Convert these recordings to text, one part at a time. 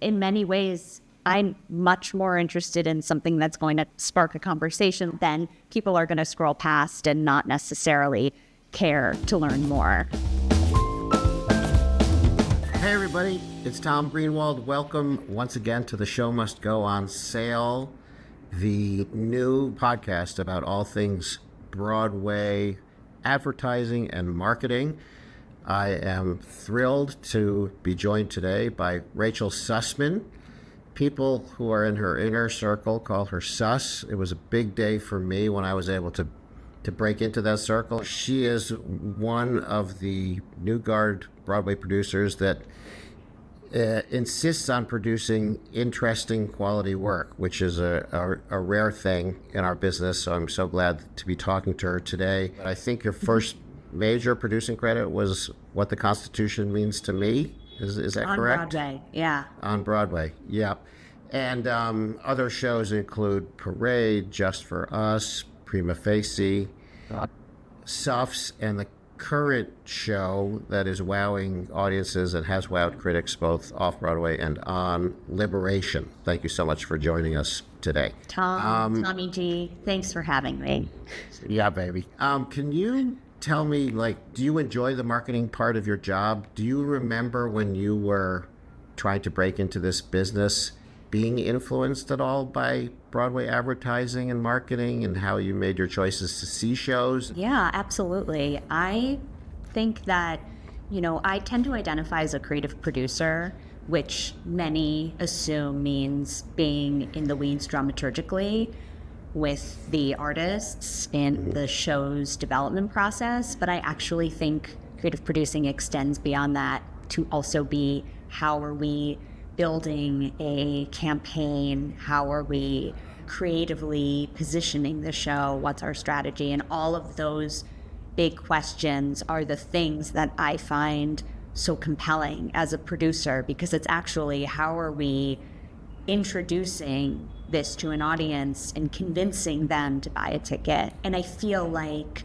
in many ways, I'm much more interested in something that's going to spark a conversation than people are going to scroll past and not necessarily care to learn more. Hey everybody, it's Tom Greenwald. Welcome once again to The Show Must Go On Sale, the new podcast about all things Broadway advertising and marketing. I am thrilled to be joined today by Rachel Sussman. People who are in her inner circle call her Suss. It was a big day for me when I was able to break into that circle. She is one of the new guard Broadway producers that insists on producing interesting quality work, which is a rare thing in our business. So I'm so glad to be talking to her today. I think your first major producing credit was What the Constitution Means to Me. Is that correct? On Broadway, yeah. On Broadway, yeah. And other shows include Parade, Just for Us, Prima Facie, Suffs, and the current show that is wowing audiences and has wowed critics both off-Broadway and on, Liberation. Thank you so much for joining us today. Tommy G, thanks for having me. Yeah, baby. Can you tell me, do you enjoy the marketing part of your job? Do you remember when you were trying to break into this business being influenced at all by Broadway advertising and marketing and how you made your choices to see shows? Yeah, absolutely. I think that, I tend to identify as a creative producer, which many assume means being in the weeds dramaturgically with the artists in the show's development process. But I actually think creative producing extends beyond that to also be how are we building a campaign, how are we creatively positioning the show, what's our strategy, and all of those big questions are the things that I find so compelling as a producer, because it's actually how are we introducing this to an audience and convincing them to buy a ticket. And I feel like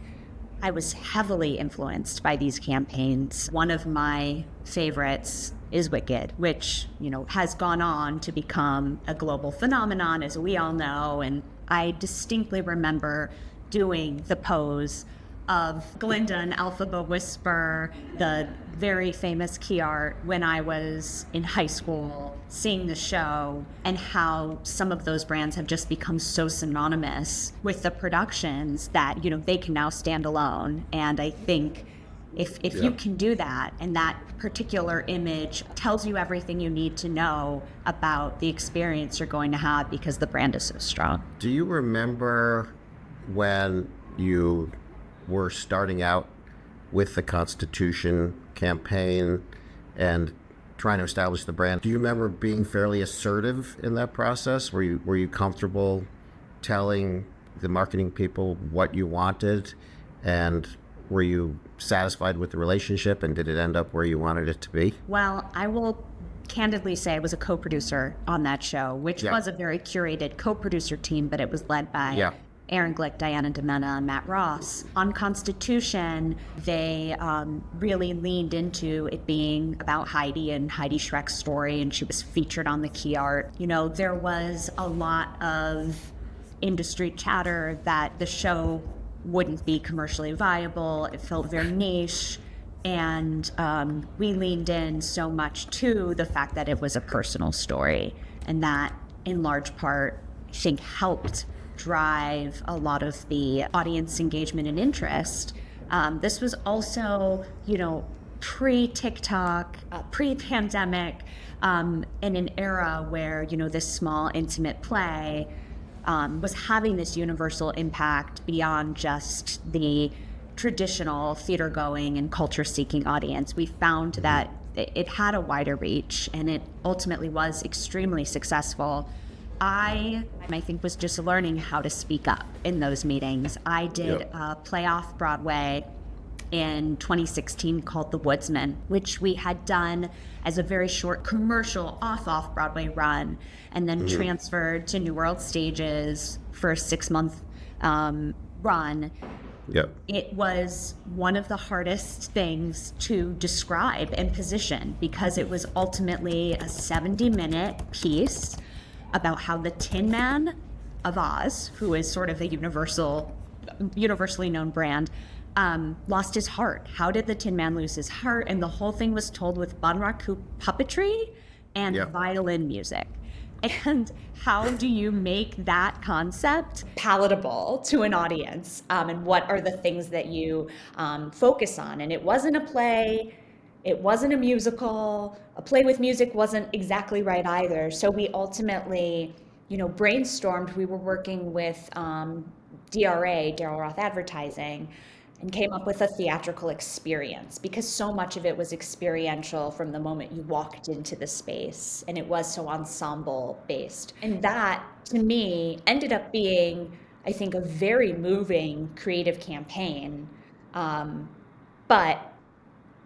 I was heavily influenced by these campaigns. One of my favorites is Wicked, which, has gone on to become a global phenomenon, as we all know. And I distinctly remember doing the pose of Glinda and Elphaba Whisper, the very famous key art, when I was in high school, seeing the show, and how some of those brands have just become so synonymous with the productions that, they can now stand alone. And I think if you can do that, and that particular image tells you everything you need to know about the experience you're going to have because the brand is so strong. Do you remember when you were starting out with the Constitution campaign and trying to establish the brand? Do you remember being fairly assertive in that process? Were you comfortable telling the marketing people what you wanted, and were you satisfied with the relationship, and did it end up where you wanted it to be? Well, I will candidly say I was a co-producer on that show, which was a very curated co-producer team, but it was led by Aaron Glick, Diana DeMena, and Matt Ross. On Constitution, they really leaned into it being about Heidi and Heidi Schreck's story, and she was featured on the key art. There was a lot of industry chatter that the show wouldn't be commercially viable. It felt very niche. And we leaned in so much to the fact that it was a personal story. And that, in large part, I think helped drive a lot of the audience engagement and interest. This was also, pre-TikTok, pre-pandemic, in an era where, this small, intimate play was having this universal impact beyond just the traditional theater-going and culture-seeking audience. We found that it had a wider reach, and it ultimately was extremely successful. I think was just learning how to speak up in those meetings. I did a play off Broadway in 2016 called The Woodsman, which we had done as a very short commercial off-Broadway run, and then transferred to New World Stages for a 6-month run. Yep. It was one of the hardest things to describe and position because it was ultimately a 70-minute piece about how the Tin Man of Oz, who is sort of a universally known brand, lost his heart. How did the Tin Man lose his heart? And the whole thing was told with bunraku puppetry and violin music. And how do you make that concept palatable to an audience? And what are the things that you focus on? And it wasn't a play. It wasn't a musical. A play with music wasn't exactly right either. So we ultimately, brainstormed. We were working with DRA, Daryl Roth Advertising, and came up with a theatrical experience because so much of it was experiential from the moment you walked into the space, and it was so ensemble based. And that, to me, ended up being, I think, a very moving creative campaign. But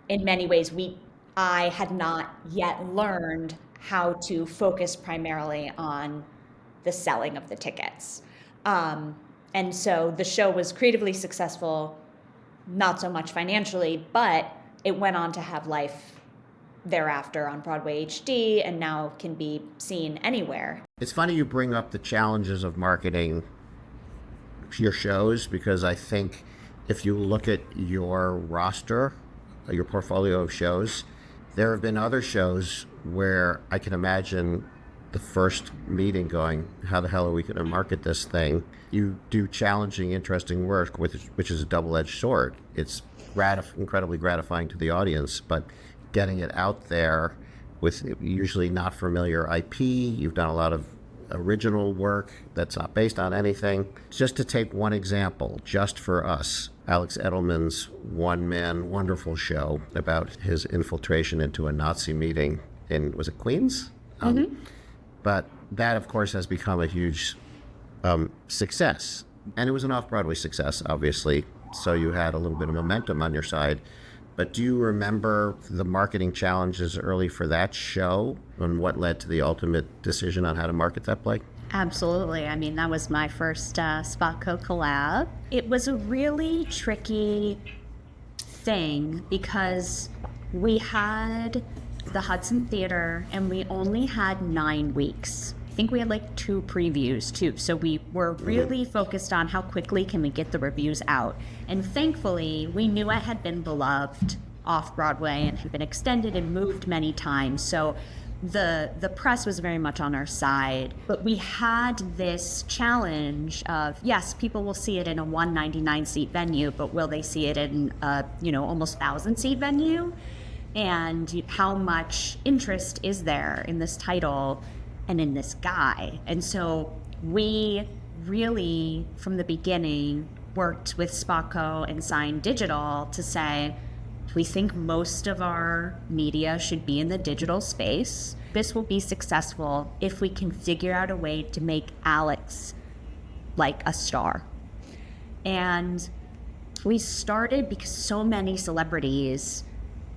in many ways, I had not yet learned how to focus primarily on the selling of the tickets. And so the show was creatively successful, not so much financially, but it went on to have life thereafter on Broadway HD and now can be seen anywhere. It's funny you bring up the challenges of marketing your shows, because I think if you look at your roster, your portfolio of shows, there have been other shows where I can imagine the first meeting going, how the hell are we going to market this thing? You do challenging, interesting work, which is a double-edged sword. It's incredibly gratifying to the audience, but getting it out there with usually not familiar IP, you've done a lot of original work that's not based on anything. Just to take one example, Just for Us, Alex Edelman's one-man wonderful show about his infiltration into a Nazi meeting in, was it Queens? But that, of course, has become a huge success. And it was an off-Broadway success, obviously, so you had a little bit of momentum on your side. But do you remember the marketing challenges early for that show and what led to the ultimate decision on how to market that play? Absolutely. I mean, that was my first SpotCo collab. It was a really tricky thing because we had the Hudson Theater and we only had 9 weeks. I think we had like 2 previews too. So we were really focused on how quickly can we get the reviews out. And thankfully, we knew it had been beloved off Broadway and had been extended and moved many times. So the press was very much on our side. But we had this challenge of, yes, people will see it in a 199 seat venue, but will they see it in a, almost 1,000 seat venue? And how much interest is there in this title and in this guy? And so we really, from the beginning, worked with SpotCo and Sign Digital to say, we think most of our media should be in the digital space. This will be successful if we can figure out a way to make Alex like a star. And we started because so many celebrities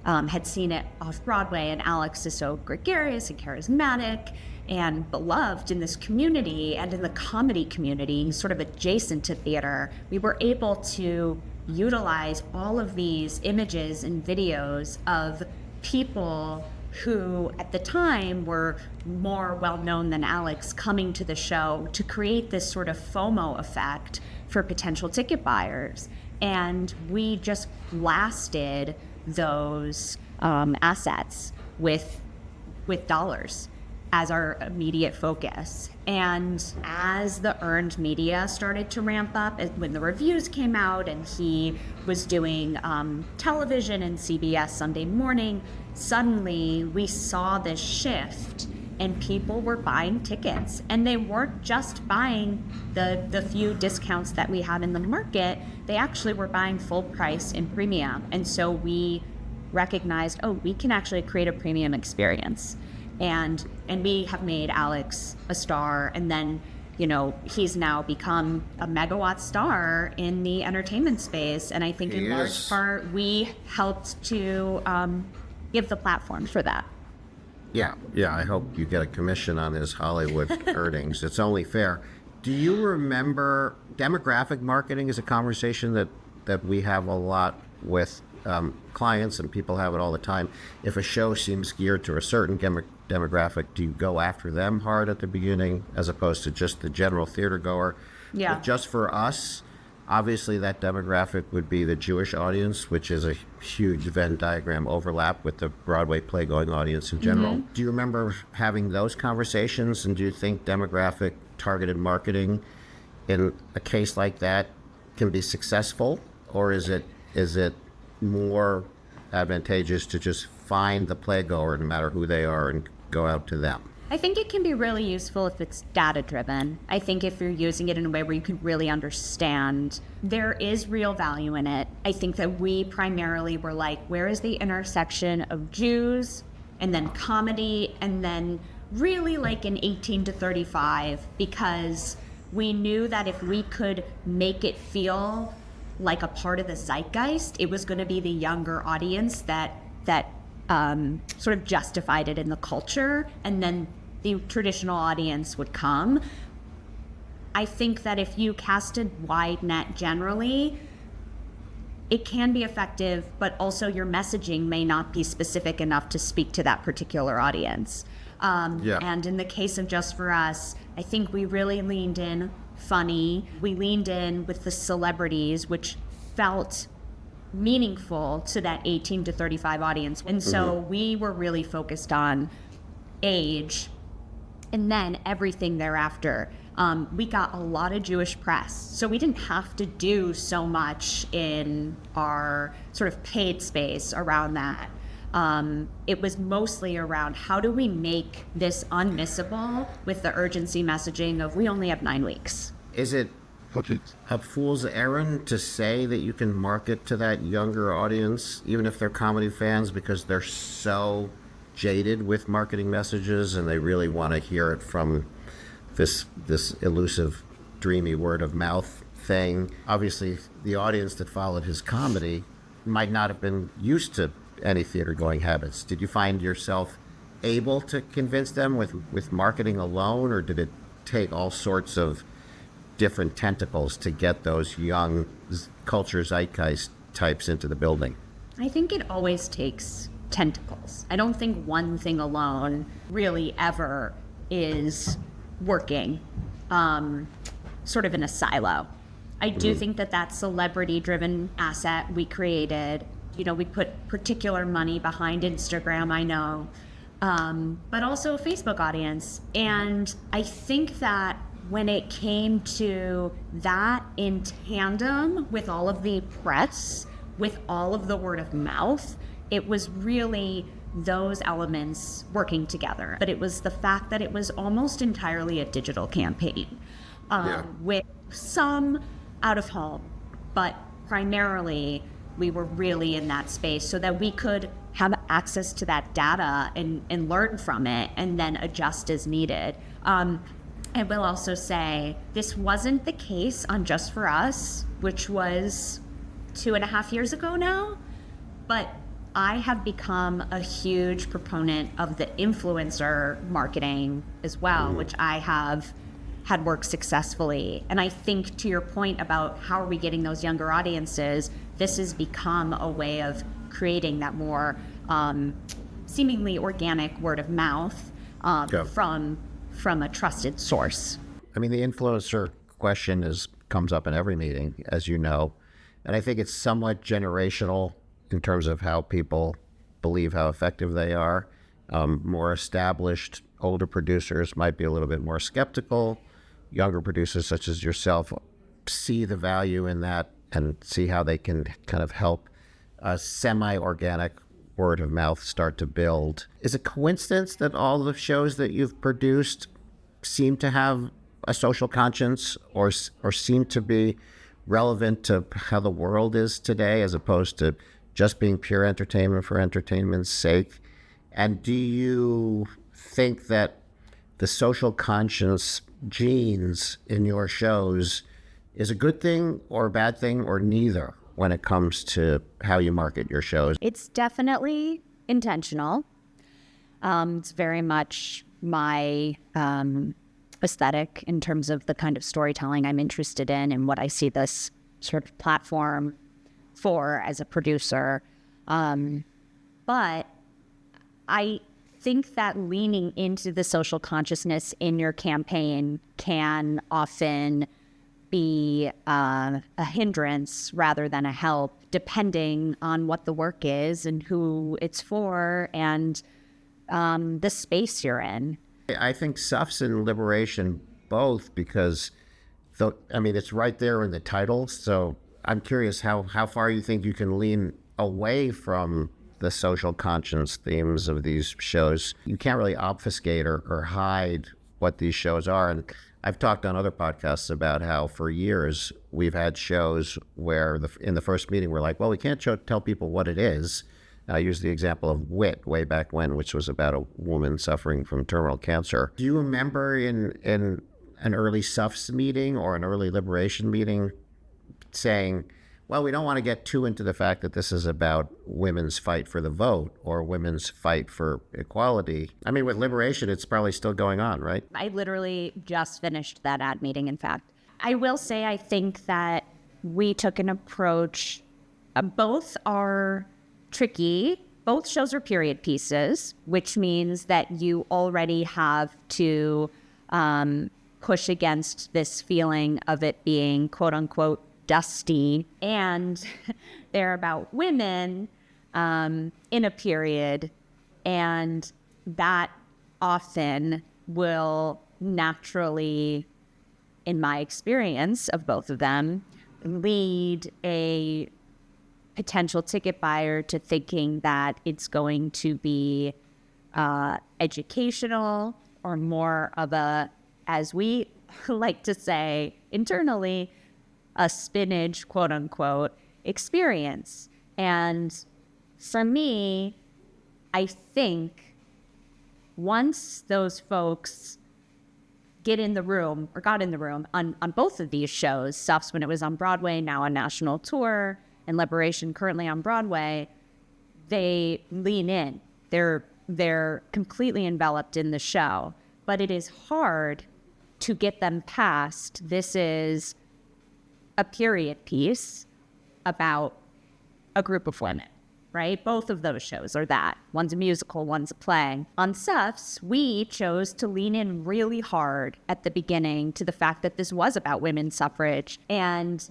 had seen it off Broadway, and Alex is so gregarious and charismatic and beloved in this community and in the comedy community, sort of adjacent to theater. We were able to utilize all of these images and videos of people who at the time were more well-known than Alex coming to the show to create this sort of FOMO effect for potential ticket buyers. And we just blasted those assets with dollars as our immediate focus. And as the earned media started to ramp up, when the reviews came out and he was doing television and CBS Sunday Morning, suddenly we saw this shift and people were buying tickets. And they weren't just buying the few discounts that we had in the market, they actually were buying full price and premium. And so we recognized, we can actually create a premium experience. And we have made Alex a star, and then, he's now become a megawatt star in the entertainment space. And I think in large part, we helped to give the platform for that. Yeah, I hope you get a commission on his Hollywood earnings. It's only fair. Do you remember demographic marketing is a conversation that that we have a lot with clients, and people have it all the time. If a show seems geared to a certain demographic, do you go after them hard at the beginning as opposed to just the general theater goer? Yeah. But just for us, obviously that demographic would be the Jewish audience, which is a huge Venn diagram overlap with the Broadway play-going audience in general. Mm-hmm. Do you remember having those conversations, and do you think demographic targeted marketing in a case like that can be successful, or is it more advantageous to just find the playgoer, no matter who they are, and go out to them? I think it can be really useful if it's data-driven. I think if you're using it in a way where you can really understand, there is real value in it. I think that we primarily were like, where is the intersection of Jews, and then comedy, and then really like an 18 to 35, because we knew that if we could make it feel like a part of the zeitgeist, it was going to be the younger audience that sort of justified it in the culture, and then the traditional audience would come. I think that if you cast a wide net generally, it can be effective, but also your messaging may not be specific enough to speak to that particular audience. And in the case of Just For Us, I think we really leaned in funny. We leaned in with the celebrities, which felt meaningful to that 18 to 35 audience. And so we were really focused on age, and then everything thereafter. We got a lot of Jewish press, so we didn't have to do so much in our sort of paid space around that. It was mostly around how do we make this unmissable with the urgency messaging of we only have 9 weeks. Is it a fool's errand to say that you can market to that younger audience, even if they're comedy fans, because they're so jaded with marketing messages and they really want to hear it from this elusive, dreamy word of mouth thing? Obviously, the audience that followed his comedy might not have been used to any theater going habits. Did you find yourself able to convince them with marketing alone, or did it take all sorts of different tentacles to get those young culture zeitgeist types into the building? I think it always takes tentacles. I don't think one thing alone really ever is working sort of in a silo. I do think that celebrity-driven asset we created, we put particular money behind Instagram, I know, but also a Facebook audience. And I think that when it came to that in tandem with all of the press, with all of the word of mouth, it was really those elements working together. But it was the fact that it was almost entirely a digital campaign, with some out of home, but primarily we were really in that space so that we could have access to that data and learn from it and then adjust as needed. I will also say this wasn't the case on Just For Us, which was 2.5 years ago now, but I have become a huge proponent of the influencer marketing as well, which I have had worked successfully. And I think to your point about how are we getting those younger audiences, this has become a way of creating that more seemingly organic word of mouth from a trusted source. I mean, the influencer question comes up in every meeting, as you know, and I think it's somewhat generational in terms of how people believe how effective they are. More established, older producers might be a little bit more skeptical. Younger producers such as yourself see the value in that and see how they can kind of help a semi-organic word of mouth start to build. Is it coincidence that all the shows that you've produced seem to have a social conscience or seem to be relevant to how the world is today, as opposed to just being pure entertainment for entertainment's sake? And do you think that the social conscience genes in your shows is a good thing or a bad thing, or neither, when it comes to how you market your shows? It's definitely intentional. It's very much my aesthetic in terms of the kind of storytelling I'm interested in and what I see this sort of platform for as a producer. But I think that leaning into the social consciousness in your campaign can often be a hindrance rather than a help, depending on what the work is and who it's for and the space you're in. I think Suffs and Liberation both, because it's right there in the title. So I'm curious how far you think you can lean away from the social conscience themes of these shows. You can't really obfuscate or hide what these shows are. And I've talked on other podcasts about how for years we've had shows where in the first meeting we're like, well, we can't tell people what it is. I use the example of Wit way back when, which was about a woman suffering from terminal cancer. Do you remember in an early Suffs meeting or an early Liberation meeting saying, well, we don't want to get too into the fact that this is about women's fight for the vote or women's fight for equality? I mean, with Liberation, it's probably still going on, right? I literally just finished that ad meeting, in fact. I will say I think that we took an approach, both are tricky. Both shows are period pieces, which means that you already have to push against this feeling of it being, quote unquote, dusty. And they're about women in a period. And that often will naturally, in my experience of both of them, lead a potential ticket buyer to thinking that it's going to be educational or more of a, as we like to say internally, a spinach, quote unquote, experience. And for me, I think once those folks got in the room on both of these shows, Suffs when it was on Broadway, now on national tour, and Liberation currently on Broadway, they lean in. They're completely enveloped in the show. But it is hard to get them past, this is a period piece about a group of women, right? Both of those shows are that. One's a musical, one's a play. On Suffs, we chose to lean in really hard at the beginning to the fact that this was about women's suffrage and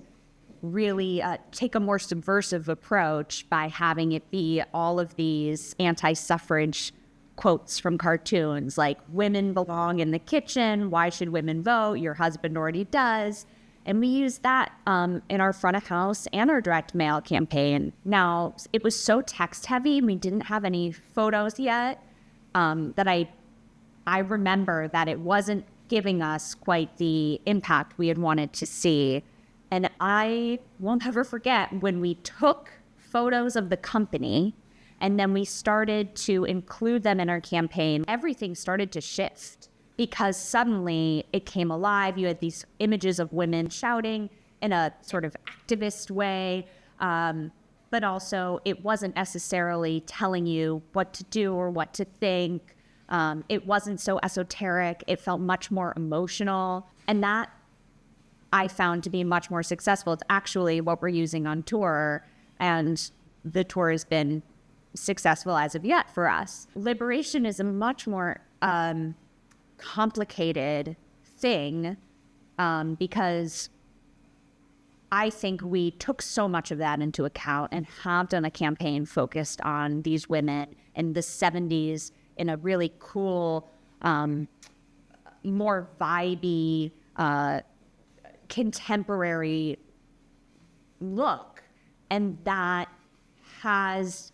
really take a more subversive approach by having it be all of these anti-suffrage quotes from cartoons like women belong in the kitchen, why should women vote, your husband already does. And we used that in our front of house and our direct mail campaign. Now, it was so text heavy, we didn't have any photos yet, that I remember that it wasn't giving us quite the impact we had wanted to see. And I won't ever forget when we took photos of the company and then we started to include them in our campaign, everything started to shift because suddenly it came alive. You had these images of women shouting in a sort of activist way, but also it wasn't necessarily telling you what to do or what to think. It wasn't so esoteric. It felt much more emotional. And that I found to be much more successful. It's actually what we're using on tour, and the tour has been successful as of yet for us. Liberation is a much more complicated thing because I think we took so much of that into account and have done a campaign focused on these women in the 70s in a really cool, more vibey, contemporary look. And that has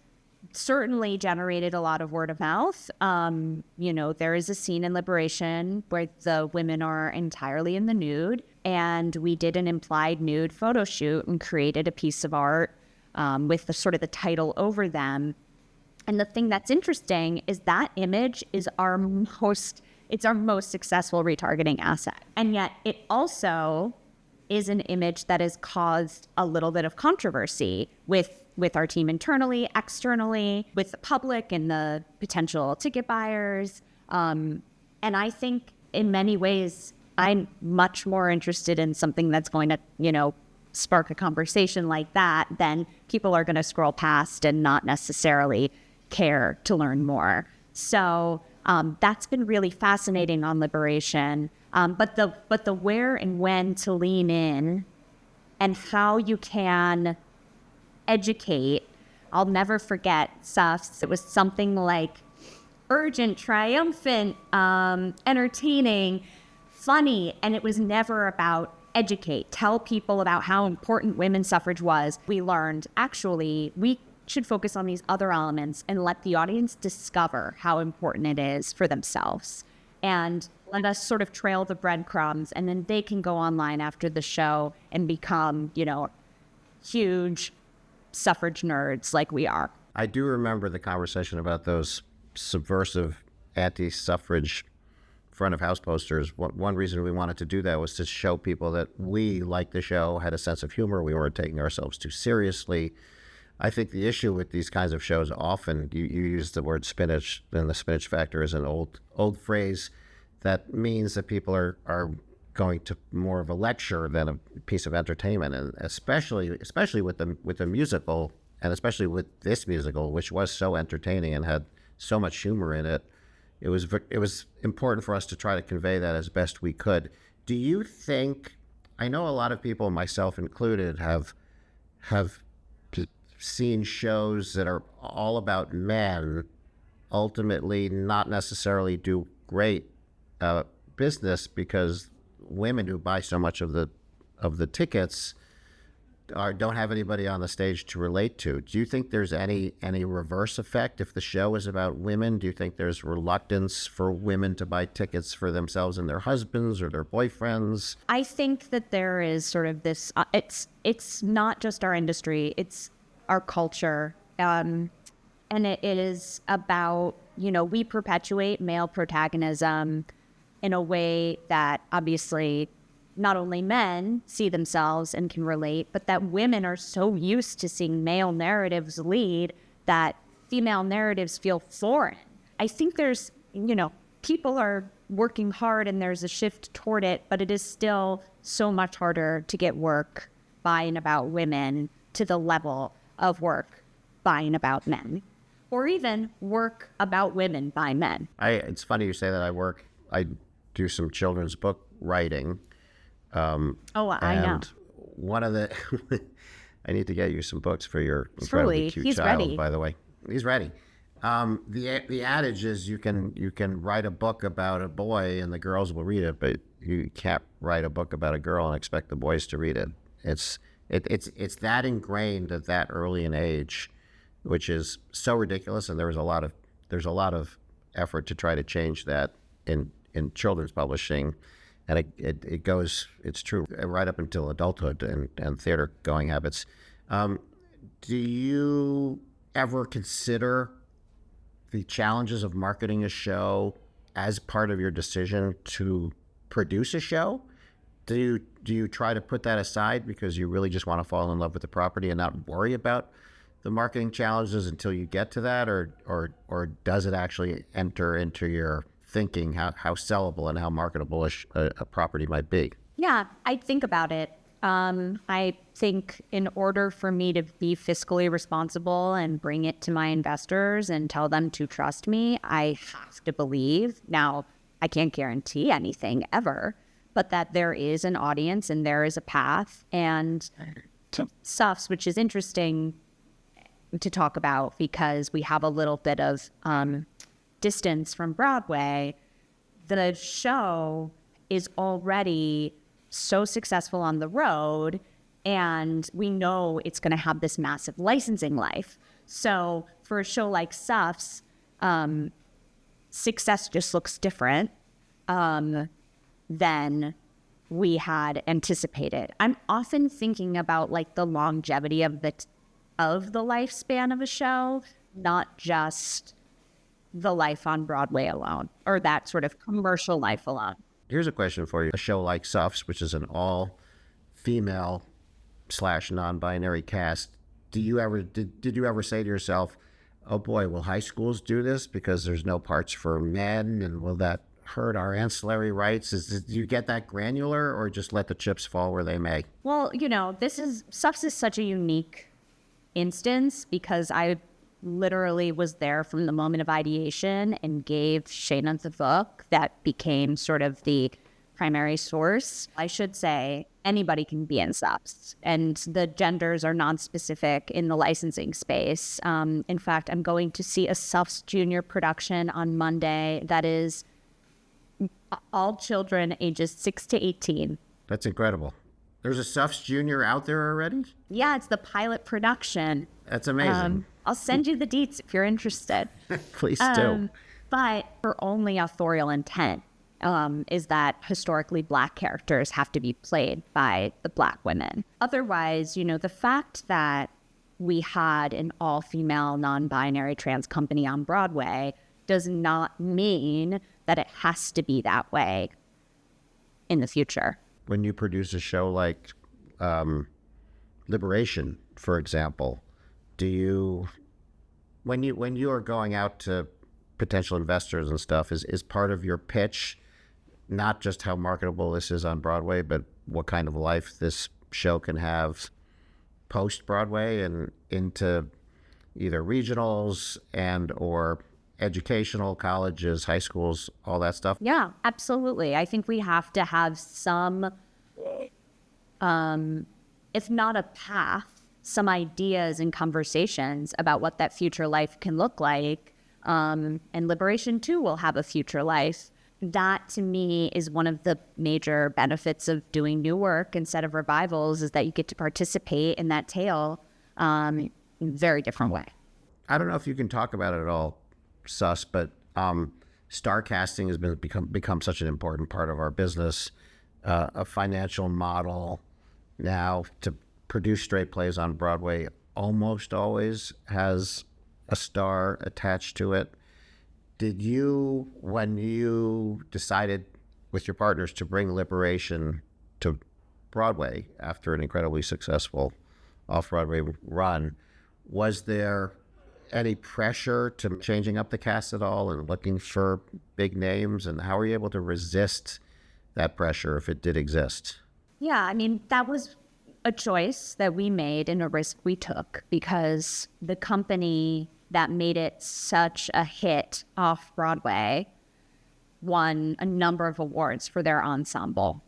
certainly generated a lot of word of mouth. There is a scene in Liberation where the women are entirely in the nude, and we did an implied nude photo shoot and created a piece of art with the title over them. And the thing that's interesting is that image is our most successful retargeting asset. And yet it also is an image that has caused a little bit of controversy with our team internally, externally, with the public and the potential ticket buyers. And I think in many ways, I'm much more interested in something that's going to, spark a conversation like that, then people are going to scroll past and not necessarily care to learn more. So that's been really fascinating on Liberation. But the where and when to lean in and how you can educate. I'll never forget Suffs. It was something like urgent, triumphant, entertaining, funny, and it was never about educate, tell people about how important women's suffrage was. We learned, actually, we should focus on these other elements and let the audience discover how important it is for themselves. And let us sort of trail the breadcrumbs, and then they can go online after the show and become, huge suffrage nerds like we are. I do remember the conversation about those subversive anti-suffrage front of house posters. One reason we wanted to do that was to show people that we, like the show, had a sense of humor. We weren't taking ourselves too seriously. I think the issue with these kinds of shows, often you use the word spinach, and the spinach factor is an old phrase that means that people are going to more of a lecture than a piece of entertainment, and especially with the musical, and especially with this musical, which was so entertaining and had so much humor in it. It was important for us to try to convey that as best we could. Do you think? I know a lot of people, myself included, have seen shows that are all about men ultimately not necessarily do great business because women who buy so much of the tickets don't have anybody on the stage to relate to. Do you think there's any reverse effect if the show is about women? Do you think there's reluctance for women to buy tickets for themselves and their husbands or their boyfriends? I think that there is sort of this, it's not just our industry, it's our culture. And it is about, we perpetuate male protagonism in a way that obviously not only men see themselves and can relate, but that women are so used to seeing male narratives lead that female narratives feel foreign. I think there's, people are working hard and there's a shift toward it, but it is still so much harder to get work by and about women to the level of work by and about men, or even work about women by men. It's funny you say that. I do some children's book writing. I know. One of the, I need to get you some books for your incredibly cute child, ready. By the way. He's ready. The adage is you can write a book about a boy and the girls will read it, but you can't write a book about a girl and expect the boys to read it. It's that ingrained at that early an age, which is so ridiculous. And there's a lot of effort to try to change that in children's publishing. And it's true right up until adulthood and theater going habits. Do you ever consider the challenges of marketing a show as part of your decision to produce a show? Do you try to put that aside because you really just want to fall in love with the property and not worry about the marketing challenges until you get to that, or does it actually enter into your thinking how sellable and how marketable a property might be? Yeah, I think about it. I think in order for me to be fiscally responsible and bring it to my investors and tell them to trust me, I have to believe. Now, I can't guarantee anything ever, but that there is an audience and there is a path. And Suffs, which is interesting to talk about because we have a little bit of distance from Broadway, the show is already so successful on the road, and we know it's going to have this massive licensing life. So for a show like Suffs, success just looks different than we had anticipated. I'm often thinking about like the longevity of the lifespan of a show, not just the life on Broadway alone, or that sort of commercial life alone. Here's a question for you. A show like Suffs, which is an all-female / non-binary cast, did you ever say to yourself, oh boy, will high schools do this because there's no parts for men, and will that heard our ancillary rights. Do you get that granular or just let the chips fall where they may? Well, Suffs is such a unique instance because I literally was there from the moment of ideation and gave Shayna the book that became sort of the primary source. I should say anybody can be in Suffs, and the genders are non-specific in the licensing space. In fact, I'm going to see a Suffs Junior production on Monday that is all children ages 6 to 18. That's incredible. There's a Suffs Junior out there already? Yeah, it's the pilot production. That's amazing. I'll send you the deets if you're interested. Please do. But her only authorial intent is that historically Black characters have to be played by the Black women. Otherwise, the fact that we had an all-female, non-binary trans company on Broadway does not mean that it has to be that way in the future. When you produce a show like Liberation, for example, when you are going out to potential investors and stuff, is part of your pitch not just how marketable this is on Broadway, but what kind of life this show can have post-Broadway and into either regionals and or educational colleges, high schools, all that stuff? Yeah, absolutely. I think we have to have some, if not a path, some ideas and conversations about what that future life can look like. And Liberation too will have a future life. That to me is one of the major benefits of doing new work instead of revivals, is that you get to participate in that tale in a very different way. I don't know if you can talk about it at all, Suss, but star casting has become such an important part of our business, a financial model now to produce straight plays on Broadway almost always has a star attached to it. Did you, when you decided with your partners to bring Liberation to Broadway after an incredibly successful off-Broadway run, was there any pressure to changing up the cast at all and looking for big names? And how were you able to resist that pressure if it did exist? Yeah, I mean, that was a choice that we made and a risk we took because the company that made it such a hit off Broadway won a number of awards for their ensemble.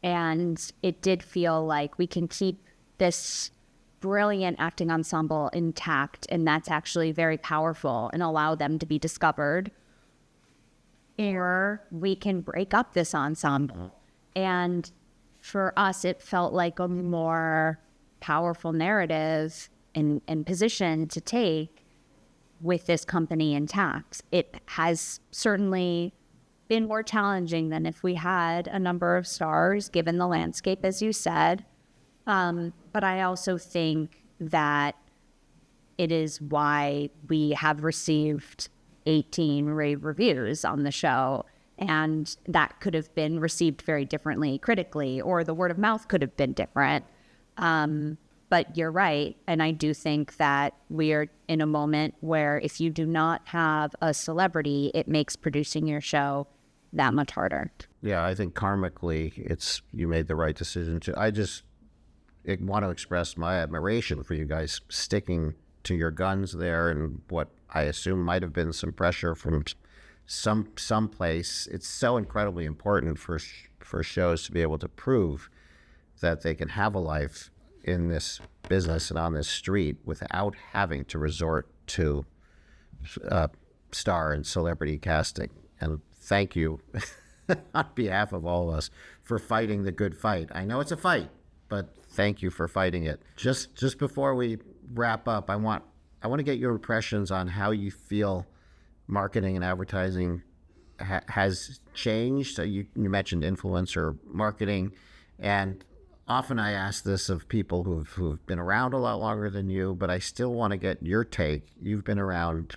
And it did feel like we can keep this brilliant acting ensemble intact, and that's actually very powerful, and allow them to be discovered. Or we can break up this ensemble. And for us, it felt like a more powerful narrative and position to take with this company intact. It has certainly been more challenging than if we had a number of stars, given the landscape, as you said. But I also think that it is why we have received 18 rave reviews on the show. And that could have been received very differently critically, or the word of mouth could have been different. But you're right. And I do think that we're in a moment where if you do not have a celebrity, it makes producing your show that much harder. Yeah, I think karmically, you made the right decision. I just want to express my admiration for you guys sticking to your guns there, and what I assume might have been some pressure from some place. It's so incredibly important for shows to be able to prove that they can have a life in this business and on this street without having to resort to star and celebrity casting. And thank you on behalf of all of us for fighting the good fight. I know it's a fight, but thank you for fighting it. Just before we wrap up, I want to get your impressions on how you feel marketing and advertising has changed. So you mentioned influencer marketing, and often I ask this of people who've been around a lot longer than you, but I still want to get your take. You've been around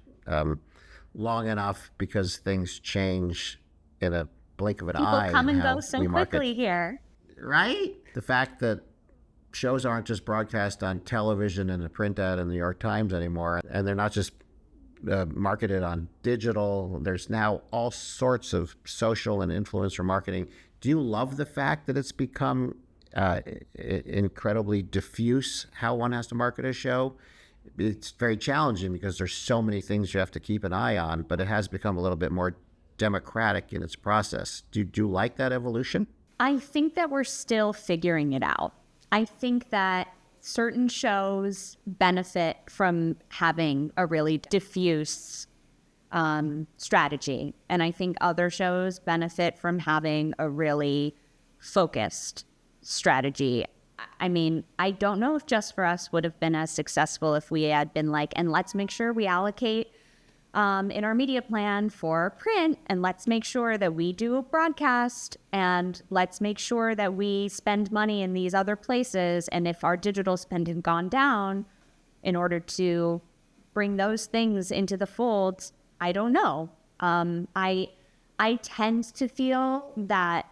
long enough because things change in a blink of an eye. People come and go so quickly here. Right? The fact that shows aren't just broadcast on television and a print ad in the New York Times anymore, and they're not just marketed on digital. There's now all sorts of social and influencer marketing. Do you love the fact that it's become incredibly diffuse how one has to market a show? It's very challenging because there's so many things you have to keep an eye on, but it has become a little bit more democratic in its process. Do you like that evolution? I think that we're still figuring it out. I think that certain shows benefit from having a really diffuse strategy. And I think other shows benefit from having a really focused strategy. I mean, I don't know if Just for Us would have been as successful if we had been like, and let's make sure we allocate in our media plan for print, and let's make sure that we do a broadcast, and let's make sure that we spend money in these other places. And if our digital spend had gone down in order to bring those things into the fold, I don't know. I tend to feel that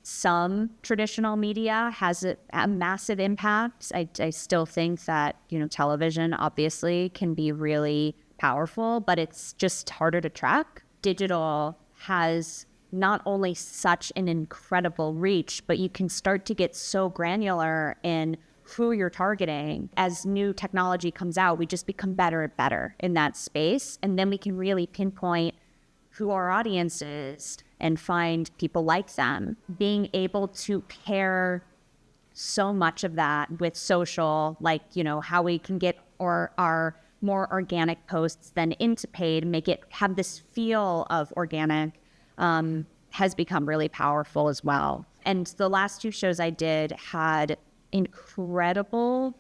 some traditional media has a massive impact. I still think that, television obviously can be really powerful, but it's just harder to track. Digital has not only such an incredible reach, but you can start to get so granular in who you're targeting. As new technology comes out, we just become better and better in that space. And then we can really pinpoint who our audience is and find people like them. Being able to pair so much of that with social, like, how we can get our more organic posts then into paid, make it have this feel of organic, has become really powerful as well. And the last two shows I did had incredible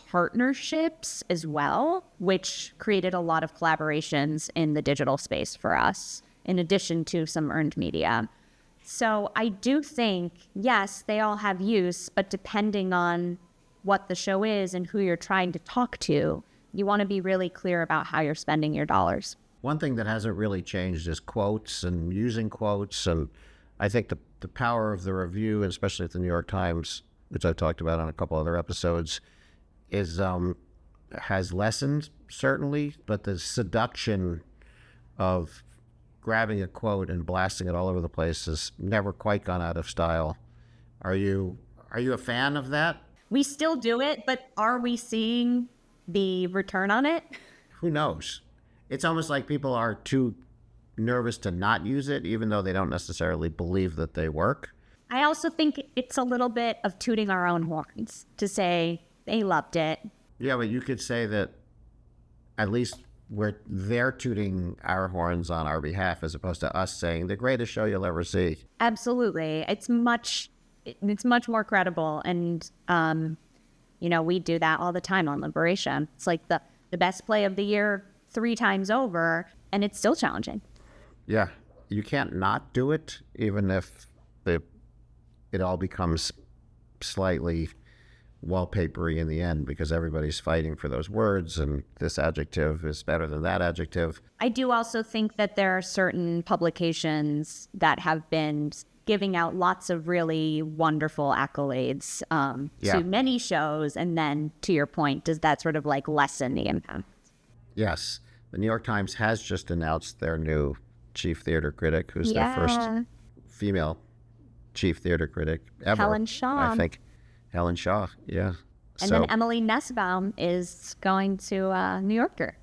partnerships as well, which created a lot of collaborations in the digital space for us, in addition to some earned media. So I do think, yes, they all have use, but depending on what the show is and who you're trying to talk to, you want to be really clear about how you're spending your dollars. One thing that hasn't really changed is quotes and using quotes. And I think the power of the review, especially at the New York Times, which I've talked about on a couple other episodes, is has lessened, certainly, but the seduction of grabbing a quote and blasting it all over the place has never quite gone out of style. Are you a fan of that? We still do it, but are we seeing the return on it? Who knows? It's almost like people are too nervous to not use it, even though they don't necessarily believe that they work. I also think it's a little bit of tooting our own horns to say they loved it. Yeah, but you could say that at least they're tooting our horns on our behalf, as opposed to us saying the greatest show you'll ever see. Absolutely. It's much more credible. And, we do that all the time on Liberation. It's like the best play of the year 3 times over, and it's still challenging. Yeah. You can't not do it, even if it all becomes slightly wallpapery in the end, because everybody's fighting for those words, and this adjective is better than that adjective. I do also think that there are certain publications that have been giving out lots of really wonderful accolades to many shows, and then, to your point, does that sort of like lessen the impact? Yes. The New York Times has just announced their new chief theater critic, who's their first female chief theater critic ever. Helen Shaw. I think. Helen Shaw, yeah. And then Emily Nussbaum is going to New Yorker.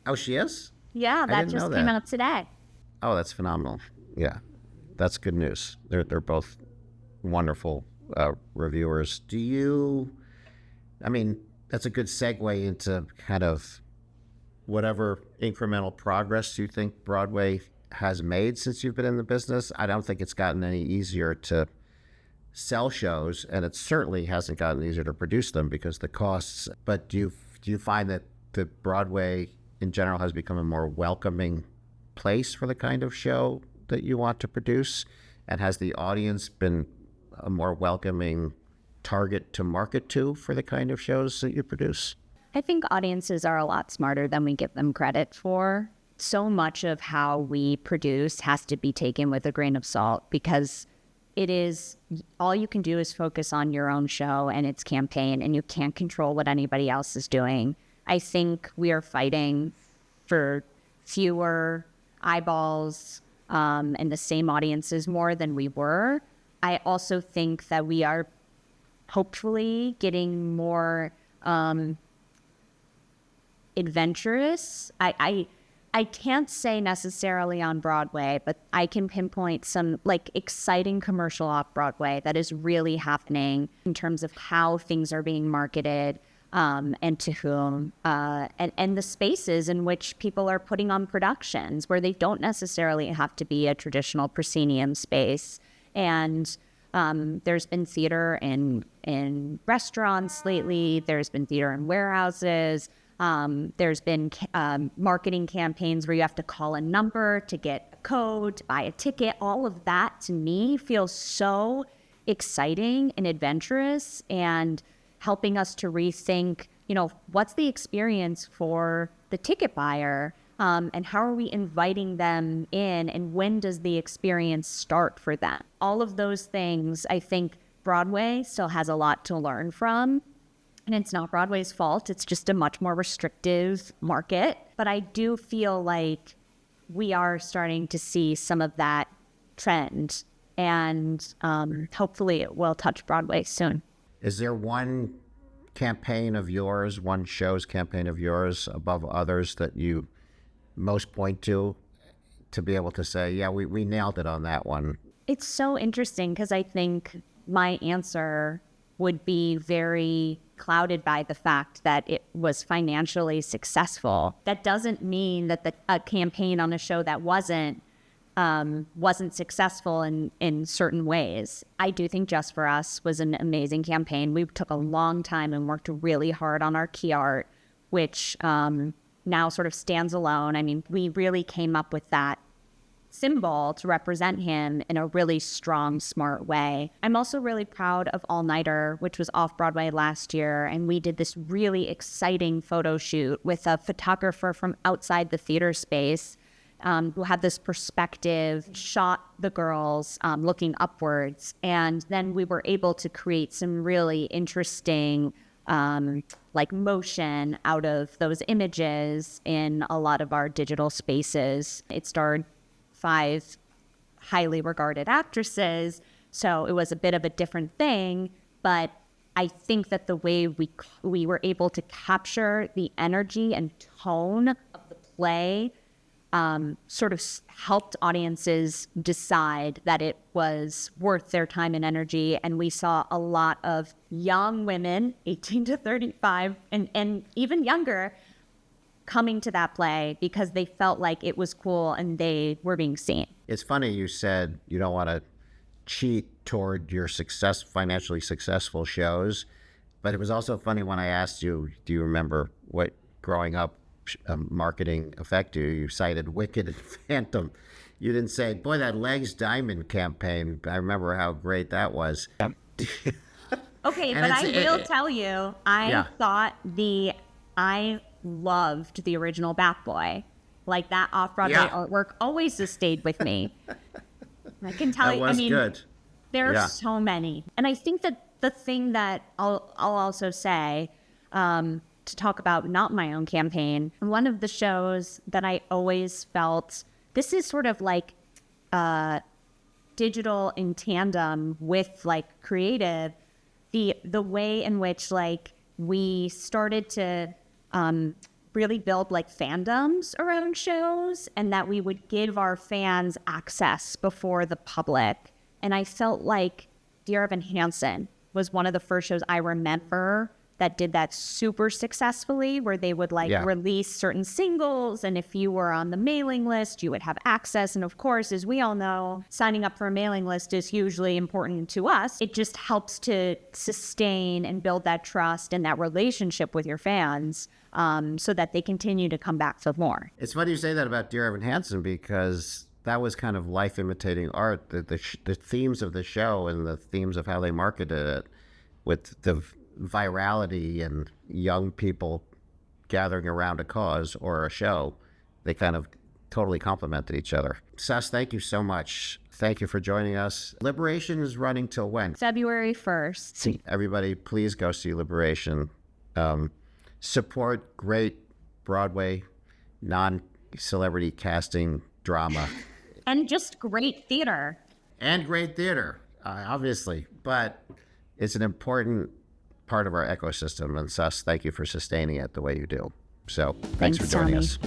Oh, she is? Yeah, that just came out today. Oh, that's phenomenal. Yeah, that's good news. They're both wonderful reviewers. That's a good segue into kind of whatever incremental progress you think Broadway has made since you've been in the business. I don't think it's gotten any easier to sell shows, and it certainly hasn't gotten easier to produce them because the costs. But do you find that the Broadway in general has become a more welcoming place for the kind of show that you want to produce? And has the audience been a more welcoming target to market to for the kind of shows that you produce? I think audiences are a lot smarter than we give them credit for. So much of how we produce has to be taken with a grain of salt, because it is, all you can do is focus on your own show and its campaign, and you can't control what anybody else is doing. I think we are fighting for fewer eyeballs and the same audiences more than we were. I also think that we are hopefully getting more adventurous. I can't say necessarily on Broadway, but I can pinpoint some like exciting commercial off Broadway that is really happening in terms of how things are being marketed and to whom, and the spaces in which people are putting on productions where they don't necessarily have to be a traditional proscenium space. And there's been theater in restaurants lately. There's been theater in warehouses. There's been marketing campaigns where you have to call a number to get a code, to buy a ticket. All of that to me feels so exciting and adventurous and helping us to rethink, what's the experience for the ticket buyer and how are we inviting them in and when does the experience start for them? All of those things, I think Broadway still has a lot to learn from. And it's not Broadway's fault. It's just a much more restrictive market. But I do feel like we are starting to see some of that trend. And hopefully it will touch Broadway soon. Is there one campaign of yours, one show's campaign of yours above others that you most point to be able to say, yeah, we nailed it on that one? It's so interesting because I think my answer would be very clouded by the fact that it was financially successful. That doesn't mean that a campaign on a show that wasn't successful in certain ways. I do think Just for Us was an amazing campaign. We took a long time and worked really hard on our key art, which now sort of stands alone. I mean, we really came up with that symbol to represent him in a really strong, smart way. I'm also really proud of All Nighter, which was off Broadway last year, and we did this really exciting photo shoot with a photographer from outside the theater space who had this perspective, shot the girls looking upwards, and then we were able to create some really interesting motion out of those images in a lot of our digital spaces. It starred 5 highly regarded actresses, so it was a bit of a different thing, but I think that the way we were able to capture the energy and tone of the play sort of helped audiences decide that it was worth their time and energy, and we saw a lot of young women, 18 to 35, and even younger, coming to that play because they felt like it was cool and they were being seen. It's funny you said you don't want to cheat toward your financially successful shows, but it was also funny when I asked you, do you remember what growing up marketing affected you? You cited Wicked and Phantom. You didn't say, boy, that Legs Diamond campaign, I remember how great that was. Okay, but I will tell you, I loved the original Bat Boy. Like that off-Broadway artwork always has stayed with me. I can tell you, good. There are so many. And I think that the thing that I'll also say to talk about not my own campaign, one of the shows that I always felt, this is sort of like digital in tandem with like creative, the way in which like we started to really build like fandoms around shows and that we would give our fans access before the public. And I felt like Dear Evan Hansen was one of the first shows I remember that did that super successfully, where they would release certain singles. And if you were on the mailing list, you would have access. And of course, as we all know, signing up for a mailing list is hugely important to us. It just helps to sustain and build that trust and that relationship with your fans so that they continue to come back for more. It's funny you say that about Dear Evan Hansen because that was kind of life imitating art. The themes of the show and the themes of how they marketed it with the virality and young people gathering around a cause or a show, they kind of totally complemented each other. Suss, thank you so much. Thank you for joining us. Liberation is running till when? February 1st. Everybody, please go see Liberation. Support great Broadway non-celebrity casting drama. And just great theater. And great theater, obviously. But it's an important part of our ecosystem. And Suss, thank you for sustaining it the way you do. So thanks for joining Tommy. us.